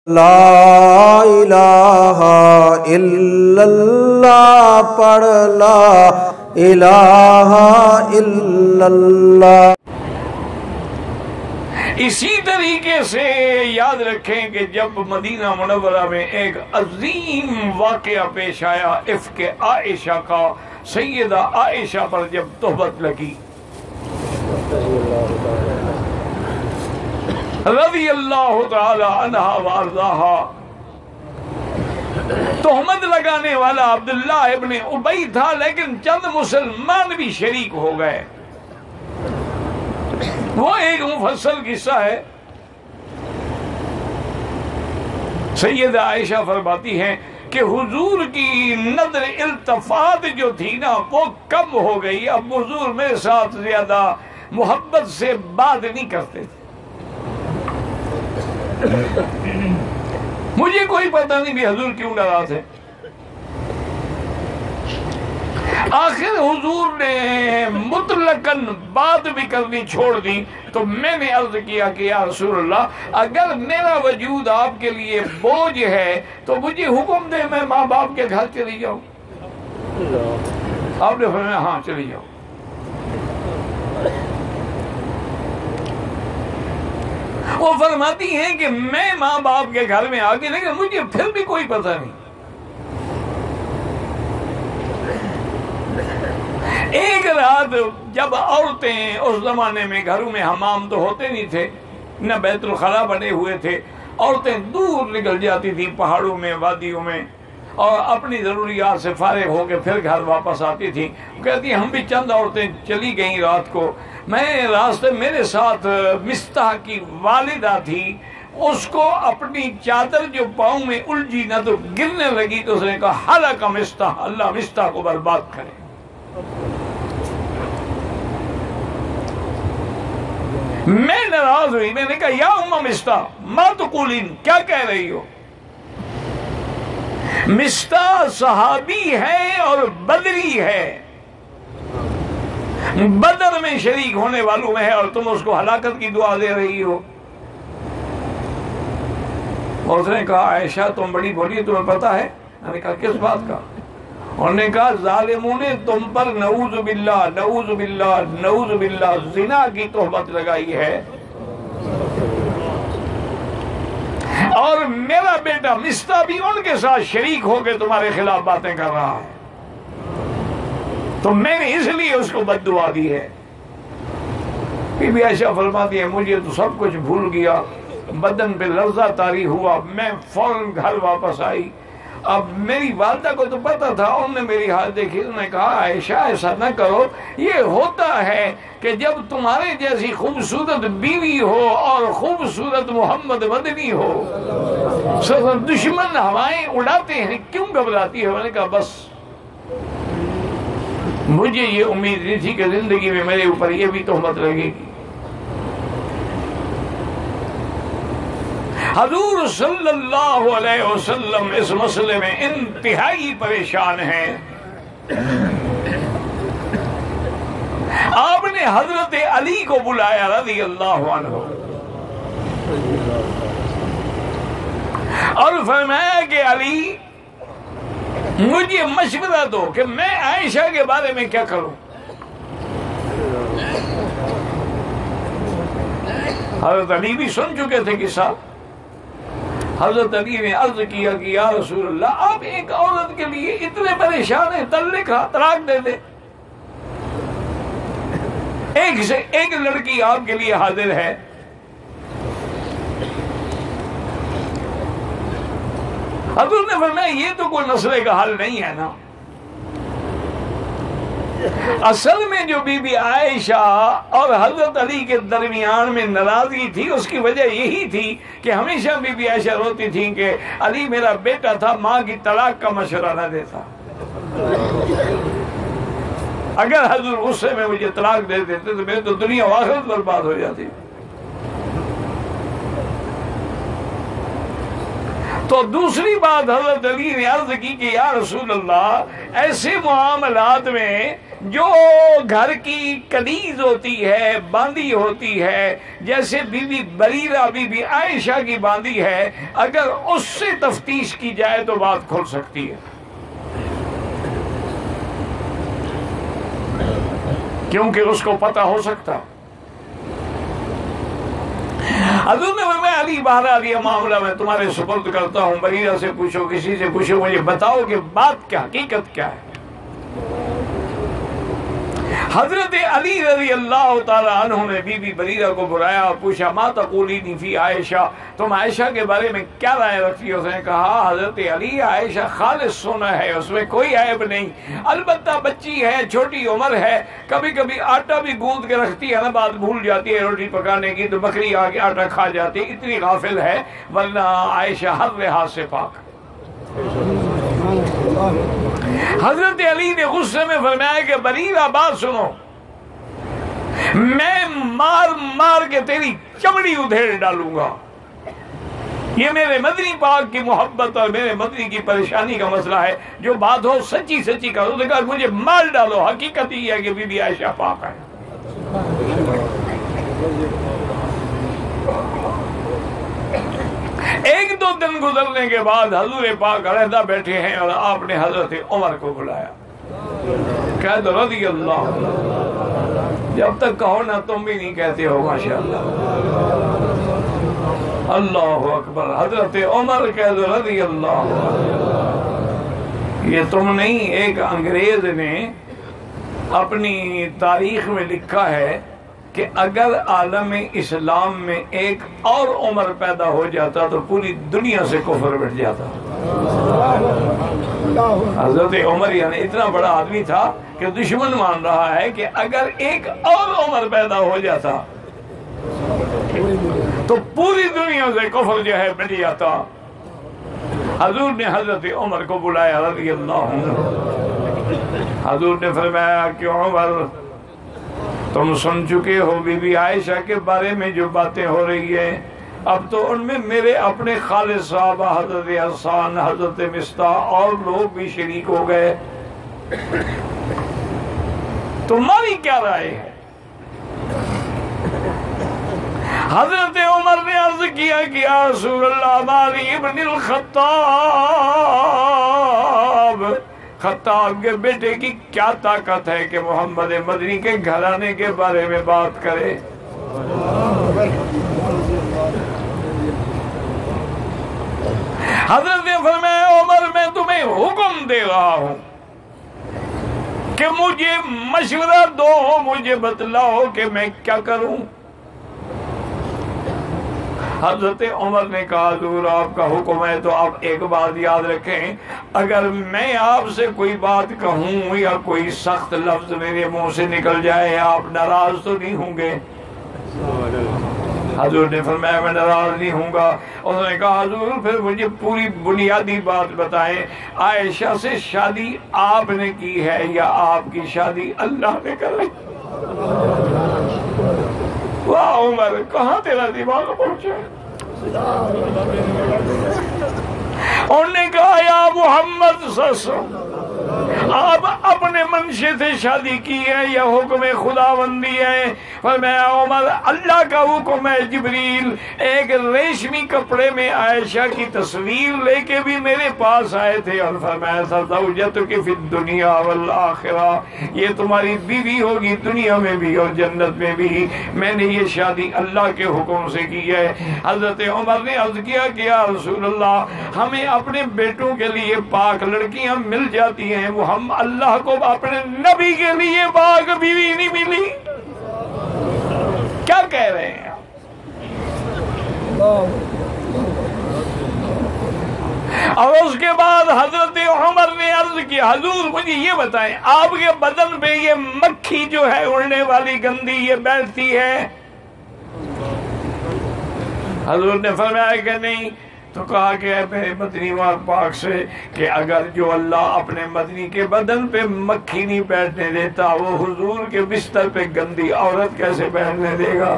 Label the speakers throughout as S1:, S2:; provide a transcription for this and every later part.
S1: لا الہ الا اللہ پڑھ لا الہ الا اللہ۔
S2: اسی طریقے سے یاد رکھیں کہ جب مدینہ منورہ میں ایک عظیم واقعہ پیش آیا افک عائشہ کا، سیدہ عائشہ پر جب تہمت لگی رضی اللہ تعالی عنہا وارضاہا، تہمت لگانے والا عبداللہ ابن ابی تھا، لیکن چند مسلمان بھی شریک ہو گئے۔ وہ ایک مفصل قصہ ہے۔ سیدہ عائشہ فرماتی ہیں کہ حضور کی نظر التفات جو تھی نا وہ کم ہو گئی، اب حضور میرے ساتھ زیادہ محبت سے بات نہیں کرتے تھے۔ مجھے کوئی پتہ نہیں بھی حضور کیوں ناراض ہے۔ آخر حضور نے مطلقاً بات بھی کرنی چھوڑ دی، تو میں نے عرض کیا کہ یا رسول اللہ، اگر میرا وجود آپ کے لیے بوجھ ہے تو مجھے حکم دے، میں ماں باپ کے گھر چلی جاؤں۔ آپ نے فرمایا ہاں چلی جاؤ۔ وہ فرماتی ہیں کہ میں ماں باپ کے گھر میں آگے، لیکن مجھے پھر بھی کوئی پتہ نہیں۔ ایک رات جب عورتیں، اس زمانے میں گھروں میں حمام تو ہوتے نہیں تھے، نہ بیت الخلا بنے ہوئے تھے، عورتیں دور نکل جاتی تھیں پہاڑوں میں، وادیوں میں، اور اپنی ضروریات سے فارغ ہو کے پھر گھر واپس آتی تھیں۔ کہتی ہم بھی چند عورتیں چلی گئیں رات کو، میں راستے میرے ساتھ مستح کی والدہ تھی، اس کو اپنی چادر جو پاؤں میں الجھی نہ تو گرنے لگی، تو اس نے کہا ہلاک مستح، اللہ مستح کو برباد کرے۔ میں ناراض ہوئی، میں نے کہا یا ام مستح ما تقولین، کیا کہہ رہی ہو؟ مستح صحابی ہے اور بدری ہے، بدر میں شریک ہونے والوں میں ہے، اور تم اس کو ہلاکت کی دعا دے رہی ہو۔ اور اس نے کہا عائشہ تم بڑی بولی، تمہیں پتہ ہے؟ میں نے کہا کس بات کا؟ انہوں نے کہا ظالموں نے تم پر نعوذ باللہ نعوذ باللہ نعوذ باللہ زنا کی تہمت لگائی ہے، اور میرا بیٹا مستح بھی ان کے ساتھ شریک ہو کے تمہارے خلاف باتیں کر رہا ہے، تو میں نے اس لیے اس کو بد دعا دی ہے۔ بی بی عائشہ فرماتی ہے مجھے تو سب کچھ بھول گیا، بدن پہ لرزہ طاری ہوا، میں فوراً گھر واپس آئی۔ اب میری والدہ کو تو پتہ تھا، انہوں نے میری حالت دیکھی، انہوں نے کہا عائشہ ایسا نہ کرو، یہ ہوتا ہے کہ جب تمہارے جیسی خوبصورت بیوی ہو اور خوبصورت محمد مدنی ہو، دشمن ہوائیں اڑاتے ہیں، کیوں گھبراتی ہے؟ میں نے کہا بس مجھے یہ امید نہیں تھی کہ زندگی میں میرے اوپر یہ بھی تہمت لگے گی۔ حضور صلی اللہ علیہ وسلم اس مسئلے میں انتہائی پریشان ہیں۔ آپ نے حضرت علی کو بلایا رضی اللہ عنہ، اور فرمایا کہ علی مجھے مشورہ دو کہ میں عائشہ کے بارے میں کیا کروں۔ حضرت علی بھی سن چکے تھے قصہ۔ حضرت علی نے عرض کیا کہ یا رسول اللہ، آپ ایک عورت کے لیے اتنے پریشان ہیں، طلاق دے دے۔ ایک لڑکی آپ کے لیے حاضر ہے۔ حضور نے فرمایا یہ تو کوئی مسئلے کا حل نہیں ہے نا۔ اصل میں جو بی بی عائشہ اور حضرت علی کے درمیان میں ناراضگی تھی، اس کی وجہ یہی تھی کہ ہمیشہ بی بی عائشہ روتی تھی کہ علی میرا بیٹا تھا، ماں کی طلاق کا مشورہ نہ دیتا۔ اگر حضور غصے میں مجھے طلاق دے دیتے تو میری تو دنیا و آخرت برباد ہو جاتی۔ تو دوسری بات حضرت علی نے عرض کی کہ یا رسول اللہ، ایسے معاملات میں جو گھر کی کنیز ہوتی ہے، باندھی ہوتی ہے، جیسے بی بی بریرہ بی بی عائشہ کی باندھی ہے، اگر اس سے تفتیش کی جائے تو بات کھل سکتی ہے، کیونکہ اس کو پتہ ہو سکتا۔ حضور نے فرمایا علی بہرحال یہ معاملہ میں تمہارے سپرد کرتا ہوں، بریرہ سے پوچھو، کسی سے پوچھو، مجھے بتاؤ کہ بات کیا، حقیقت کیا ہے۔ حضرت علی رضی اللہ تعالی عنہ نے بی بی بریرہ کو بلایا اور پوچھا ما تقولین فی عائشہ، تم عائشہ کے بارے میں کیا رائے رکھتی ہو؟ اس نے کہا حضرت علی، عائشہ خالص سونا ہے، اس میں کوئی عیب نہیں، البتہ بچی ہے، چھوٹی عمر ہے، کبھی کبھی آٹا بھی گوندھ کے رکھتی ہے نا، بات بھول جاتی ہے روٹی پکانے کی تو بکری آ کے آٹا کھا جاتی، اتنی غافل ہے، ورنہ عائشہ ہر لحاظ سے پاک۔ حضرت علی نے غصے میں فرمایا کہ بریرہ بات سنو، میں مار مار کے تیری چمڑی ادھیڑ ڈالوں گا، یہ میرے مدنی پاک کی محبت اور میرے مدنی کی پریشانی کا مسئلہ ہے، جو بات ہو سچی سچی کرو۔ اس نے کہا مجھے مار ڈالو، حقیقت ہی ہے کہ بی بی عائشہ پاک ہے۔ ایک دو دن گزرنے کے بعد حضور پاک علیحدہ بیٹھے ہیں اور آپ نے حضرت عمر کو بلایا، کہہ دو رضی اللہ، جب تک کہو نا تم بھی نہیں کہتے ہو ماشاءاللہ، اللہ اکبر، حضرت عمر کہہ دو رضی اللہ۔ یہ تم نہیں، ایک انگریز نے اپنی تاریخ میں لکھا ہے کہ اگر عالم اسلام میں ایک اور عمر پیدا ہو جاتا تو پوری دنیا سے کفر بٹ جاتا۔ حضرت عمر یعنی اتنا بڑا آدمی تھا کہ دشمن مان رہا ہے کہ اگر ایک اور عمر پیدا ہو جاتا تو پوری دنیا سے کفر جو ہے مٹ جاتا۔ حضور نے حضرت عمر کو بلایا رضی اللہ عنہ۔ حضور نے فرمایا کہ عمر، تم سن چکے ہو بی بی عائشہ کے بارے میں جو باتیں ہو رہی ہیں، اب تو ان میں میرے اپنے خالص صحابہ حضرت حسان، حضرت مصطح اور لوگ بھی شریک ہو گئے، تمہاری کیا رائے ہے؟ حضرت عمر نے عرض کیا کہ یا رسول اللہ، مالی ابن خطاب کے بیٹے کی کیا طاقت ہے کہ محمد مدنی کے گھرانے کے بارے میں بات کرے؟ حضرت نے فرمایا عمر، میں تمہیں حکم دے رہا ہوں کہ مجھے مشورہ دو، مجھے بتلاؤ کہ میں کیا کروں۔ حضرت عمر نے کہا حضور آپ کا حکم ہے تو آپ ایک بات یاد رکھیں، اگر میں آپ سے کوئی بات کہوں یا کوئی سخت لفظ میرے منہ سے نکل جائے، آپ ناراض تو نہیں ہوں گے؟ حضور نے فرمایا میں ناراض نہیں ہوں گا۔ انہوں نے کہا حضور پھر مجھے پوری بنیادی بات بتائیں، عائشہ سے شادی آپ نے کی ہے یا آپ کی شادی اللہ نے کرائی؟ واہ عمر، کہاں تیرا دماغ پہنچا؟ انہوں نے کہا یا محمد صلی اللہ علیہ وسلم، آپ اپنے منشے سے شادی کی ہے یا حکم خداوندی ہے؟ فرمایا عمر اللہ کا حکم ہے، جبریل ایک ریشمی کپڑے میں عائشہ کی تصویر لے کے بھی میرے پاس آئے تھے اور فرمایا تھا زوجتک فی الدنیا والآخرہ، یہ تمہاری بیوی ہوگی دنیا میں بھی اور جنت میں بھی، میں نے یہ شادی اللہ کے حکم سے کی ہے۔ حضرت عمر نے عرض کیا کہ یا رسول اللہ، ہمیں اپنے بیٹوں کے لیے پاک لڑکیاں مل جاتی ہیں، وہ ہم اللہ کو اپنے نبی کے لیے پاک بیوی نہیں ملی، کیا کہہ رہے ہیں؟ اور اس کے بعد حضرت عمر نے عرض کی حضور مجھے یہ بتائیں، آپ کے بدن پہ یہ مکھی جو ہے اڑنے والی گندی یہ بیٹھتی ہے؟ حضور نے فرمایا کہ نہیں۔ تو کہا کہ اے میرے مدنی پاک سے کہ اگر جو اللہ اپنے مدنی کے بدن پہ مکھی نہیں بیٹھنے دیتا، وہ حضور کے بستر پہ گندی عورت کیسے بیٹھنے دے گا؟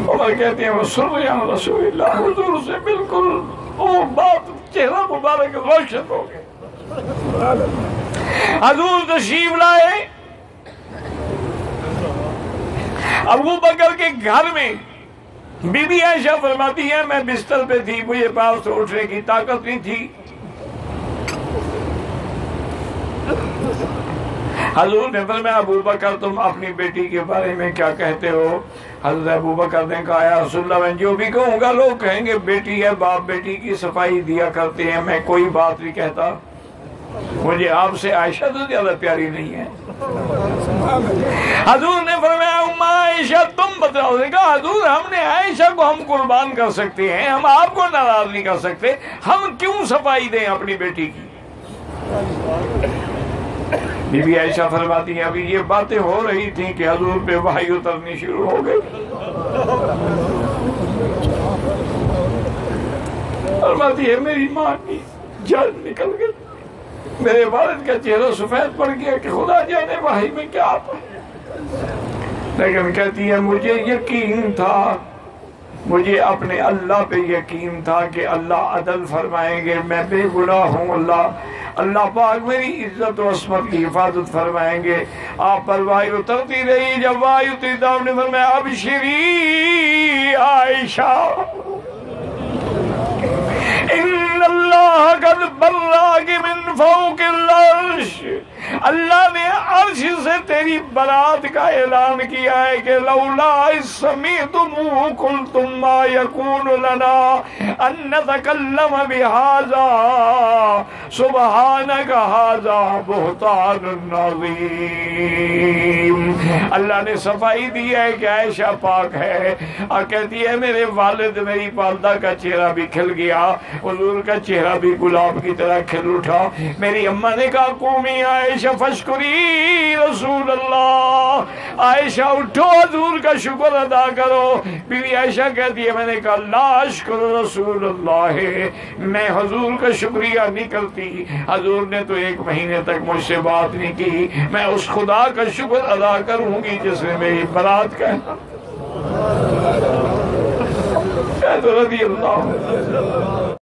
S2: عمر کہتے ہیں وسرّ رسول اللہ، حضور سے بالکل وہ بات چہرہ مبارک روشن ہو گئے۔ حضور تشریف لائے، ابو بکر کے گھر میں بی بی عائشہ فرماتی ہے میں بستر پہ تھی، مجھے پاس سے اٹھنے کی طاقت نہیں تھی۔ حضور نے فرمایا ابو بکر تم اپنی بیٹی کے بارے میں کیا کہتے ہو؟ حضرت ابو بکر نے کہا یا رسول اللہ میں جو بھی کہوں گا لوگ کہیں گے بیٹی ہے، باپ بیٹی کی صفائی دیا کرتے ہیں، میں کوئی بات نہیں کہتا، مجھے آپ سے عائشہ تو زیادہ پیاری نہیں ہے۔ حضور نے فرمایا اماں عائشہ تم بتاؤ۔ نے کہا حضور ہم نے عائشہ کو ہم قربان کر سکتے ہیں، ہم آپ کو ناراض نہیں کر سکتے، ہم کیوں صفائی دیں اپنی بیٹی کی؟ بی بی عائشہ فرماتی ہیں ابھی یہ باتیں ہو رہی تھیں کہ حضور پہ وحی اترنی شروع ہو گئی۔ فرماتی ہے میری ماں کی جان نکل گئی، میرے والد کا چہرہ سفید پڑ گیا کہ خدا جانے وحی میں کیا آتا ہے، لیکن کہتی ہے مجھے یقین تھا، مجھے اپنے اللہ پہ یقین تھا کہ اللہ عدل فرمائیں گے، میں بے گناہ ہوں، اللہ پاک میری عزت و عصمت کی حفاظت فرمائیں گے۔ آپ پر وحی اترتی رہی، جب وحی اتری تو آپ نے فرمایا ابشری عائشہ ان اللہ قد براک من فوق العرش، اللہ نے عرش سے تیری برات کا اعلان کیا ہے کہ لولا اذ سمعتموہ قلتم ما یکون لنا ان نتکلم بہذا سبحانک ھذا بہتان عظیم۔ اللہ نے صفائی دی ہے کہ عائشہ پاک ہے، اور کہتی ہے میرے والد میری والدہ کا چہرہ بھی کھل گیا، حضور کا چہرہ بھی گلاب کی طرح کھل اٹھا۔ میری اماں نے کہا قومی عائشہ فشکری رسول اللہ، عائشہ اٹھو حضور کا شکر ادا کرو۔ بی بی عائشہ کہتی ہے میں نے کہا لا اشکر رسول اللہ، میں حضور کا شکریہ نہیں کرتی، حضور نے تو 1 مہینے تک مجھ سے بات نہیں کی، میں اس خدا کا شکر ادا کروں گی جس نے میری برات کہا۔ رضی اللہ